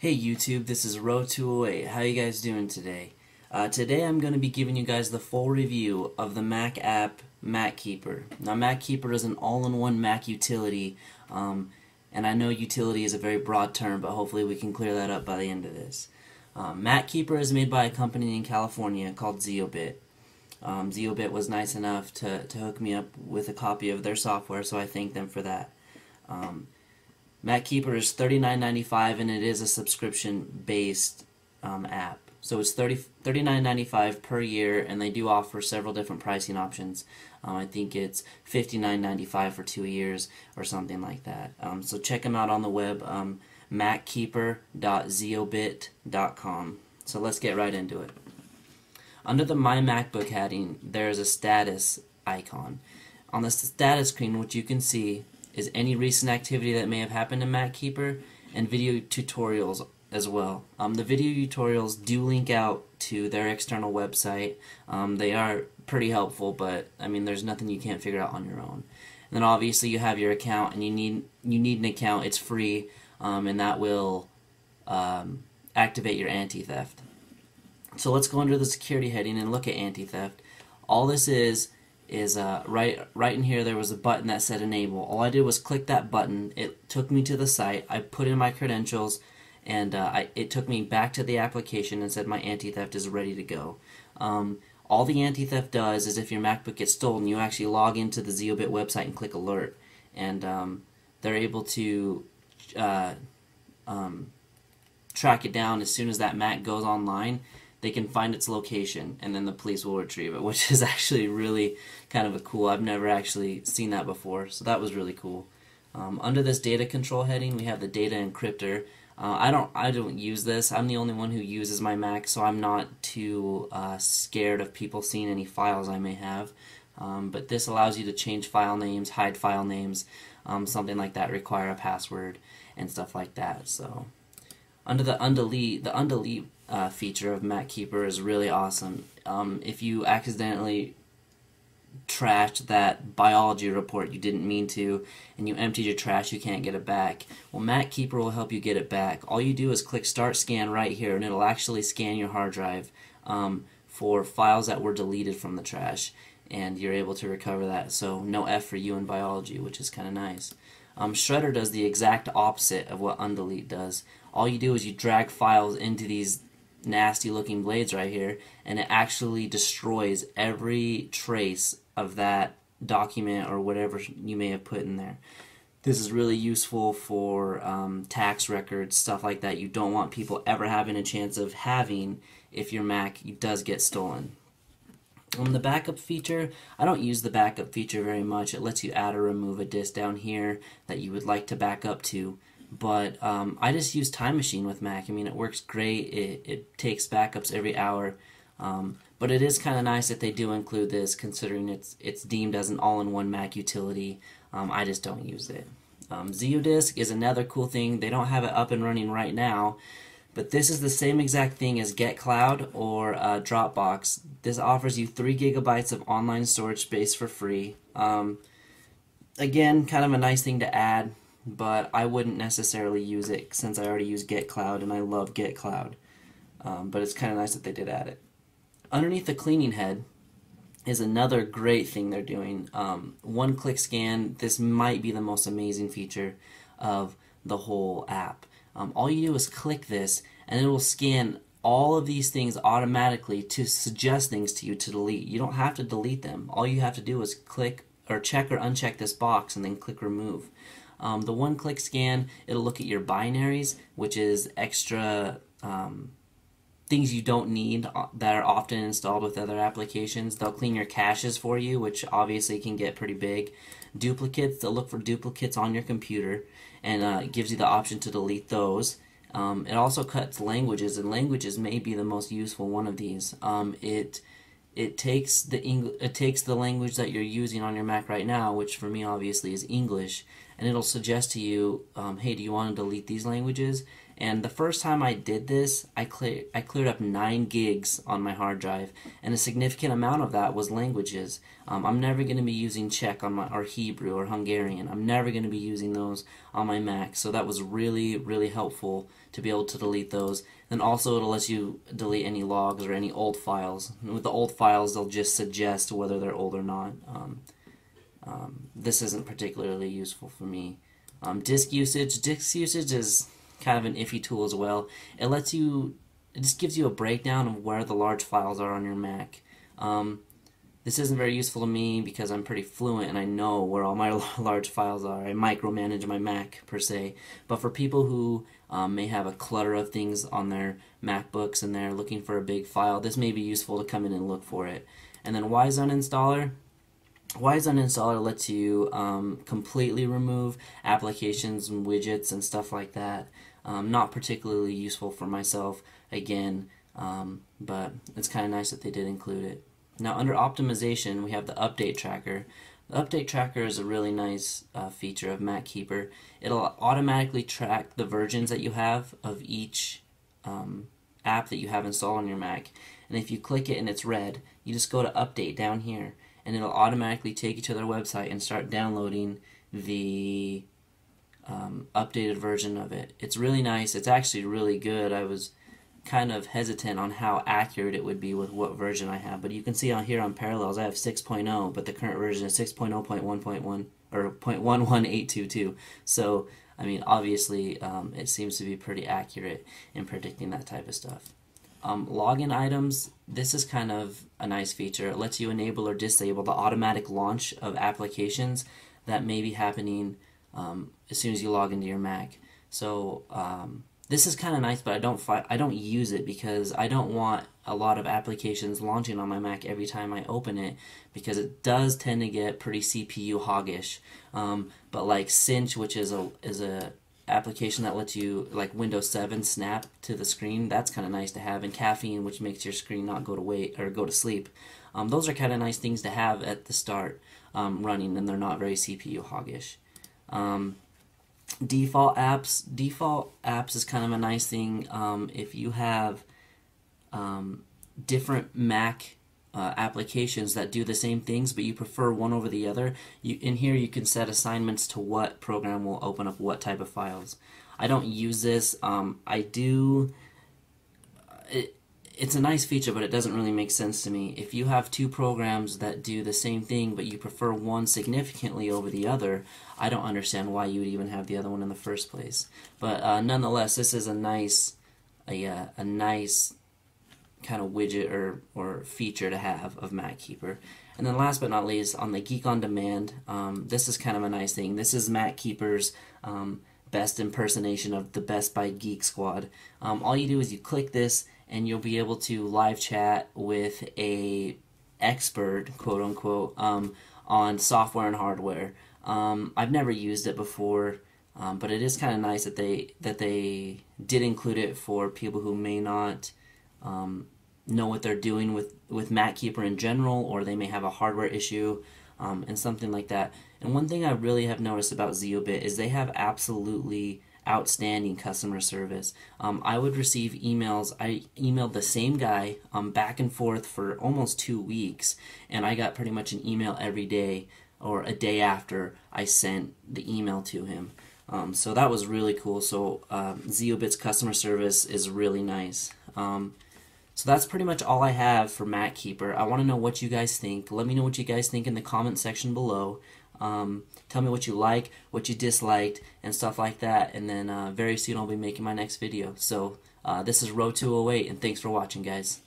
Hey YouTube, this is Row208. How you guys doing today? Today I'm going to be giving you guys the full review of the Mac app Mackeeper. Now Mackeeper is an all-in-one Mac utility, and I know utility is a very broad term, but hopefully we can clear that up by the end of this. Mackeeper is made by a company in California called Zeobit. Zeobit was nice enough to hook me up with a copy of their software, so I thank them for that. Mackeeper is $39.95 and it is a subscription-based app. So it's $39.95 per year, and they do offer several different pricing options. I think it's $59.95 for 2 years or something like that. So check them out on the web, mackeeper.zeobit.com. So let's get right into it. Under the My MacBook heading, there is a status icon. On the status screen, what you can see is any recent activity that may have happened in Mackeeper, and video tutorials as well. The video tutorials do link out to their external website. They are pretty helpful, but I mean, there's nothing you can't figure out on your own. And then obviously you have your account, and you need an account. It's free, and that will activate your anti-theft. So let's go under the security heading and look at anti-theft. All this is right in here there was a button that said enable. All I did was click that button. It took me to the site. I put in my credentials, and it took me back to the application and said my anti-theft is ready to go. All the anti-theft does is if your MacBook gets stolen, you actually log into the Zeobit website and click alert, and they're able to track it down as soon as that Mac goes online. They can find its location, and then the police will retrieve it, which is actually really kind of cool. I've never actually seen that before, so that was really cool. Under this data control heading, we have the data encryptor. I don't use this. I'm the only one who uses my Mac, so I'm not too scared of people seeing any files I may have. But this allows you to change file names, hide file names, something like that, require a password, and stuff like that. So, under the undelete feature of Mackeeper is really awesome. If you accidentally trashed that biology report you didn't mean to, and you emptied your trash, you can't get it back. Well, Mackeeper will help you get it back. All you do is click Start Scan right here, and it'll actually scan your hard drive for files that were deleted from the trash, and you're able to recover that. So no F for you in biology, which is kind of nice. Shredder does the exact opposite of what undelete does. All you do is you drag files into these nasty looking blades right here, and it actually destroys every trace of that document or whatever you may have put in there. This is really useful for tax records, stuff like that you don't want people ever having a chance of having if your Mac does get stolen. The backup feature, I don't use the backup feature very much. It lets you add or remove a disk down here that you would like to back up to. But I just use Time Machine with Mac. I mean, it works great. It takes backups every hour. But it is kind of nice that they do include this, considering it's deemed as an all-in-one Mac utility. I just don't use it. ZeoDisk is another cool thing. They don't have it up and running right now, but this is the same exact thing as GetCloud or Dropbox. This offers you 3 GB of online storage space for free. Again, kind of a nice thing to add, but I wouldn't necessarily use it since I already use GetCloud and I love GetCloud. But it's kind of nice that they did add it. Underneath the cleaning head is another great thing they're doing. One-click scan. This might be the most amazing feature of the whole app. All you do is click this, and it will scan all of these things automatically to suggest things to you to delete. You don't have to delete them. All you have to do is click or check or uncheck this box and then click remove. The one-click scan, it'll look at your binaries, which is extra things you don't need that are often installed with other applications. They'll clean your caches for you, which obviously can get pretty big. Duplicates, they'll look for duplicates on your computer, and it gives you the option to delete those. It also cuts languages, and languages may be the most useful one of these. It takes the language that you're using on your Mac right now, which for me obviously is English, and it'll suggest to you, hey, do you want to delete these languages? And the first time I did this, I cleared up 9 gigs on my hard drive, and a significant amount of that was languages. I'm never going to be using Czech on or Hebrew or Hungarian. I'm never going to be using those on my Mac, so that was really, really helpful to be able to delete those. Then also it'll let you delete any logs or any old files. And with the old files, they'll just suggest whether they're old or not. This isn't particularly useful for me. Disk usage is kind of an iffy tool as well. It just gives you a breakdown of where the large files are on your Mac. This isn't very useful to me because I'm pretty fluent and I know where all my large files are. I micromanage my Mac per se. But for people who may have a clutter of things on their MacBooks and they're looking for a big file, this may be useful to come in and look for it. And then Wise Uninstaller. Wise Uninstaller lets you completely remove applications and widgets and stuff like that. Not particularly useful for myself, again, but it's kind of nice that they did include it. Now under optimization, we have the update tracker. The update tracker is a really nice feature of Mackeeper. It'll automatically track the versions that you have of each app that you have installed on your Mac. And if you click it and it's red, you just go to update down here, and it'll automatically take you to their website and start downloading the updated version of it. It's really nice. It's actually really good. I was kind of hesitant on how accurate it would be with what version I have, but you can see on here on Parallels I have 6.0, but the current version is 6.0.1.1 or 0.11822. So I mean, obviously it seems to be pretty accurate in predicting that type of stuff. Login items, this is kind of a nice feature. It lets you enable or disable the automatic launch of applications that may be happening as soon as you log into your Mac. So this is kind of nice, but I don't use it because I don't want a lot of applications launching on my Mac every time I open it, because it does tend to get pretty CPU hoggish. But like Cinch, which is a application that lets you, like Windows 7, snap to the screen, that's kind of nice to have, and Caffeine, which makes your screen not go to sleep. Those are kind of nice things to have at the start running, and they're not very CPU hoggish. Default apps is kind of a nice thing. If you have different Mac applications that do the same things, but you prefer one over the other, in here you can set assignments to what program will open up what type of files. I don't use this. It's a nice feature, but it doesn't really make sense to me. If you have two programs that do the same thing, but you prefer one significantly over the other, I don't understand why you would even have the other one in the first place. But nonetheless, this is a nice kind of widget or feature to have of Mackeeper. And then last but not least, on the Geek on Demand, this is kind of a nice thing. This is Mackeeper's best impersonation of the Best Buy Geek Squad. All you do is you click this, and you'll be able to live chat with a expert, quote unquote, on software and hardware. I've never used it before, but it is kind of nice that they did include it for people who may not know what they're doing with Mackeeper in general, or they may have a hardware issue and something like that. And one thing I really have noticed about Zeobit is they have absolutely outstanding customer service. I would receive emails. I emailed the same guy back and forth for almost 2 weeks, and I got pretty much an email every day or a day after I sent the email to him. So that was really cool. So Zeobit's customer service is really nice. So that's pretty much all I have for Mackeeper. I want to know what you guys think. Let me know what you guys think in the comment section below. Tell me what you like, what you disliked, and stuff like that. And then very soon I'll be making my next video. So this is Row 208, and thanks for watching, guys.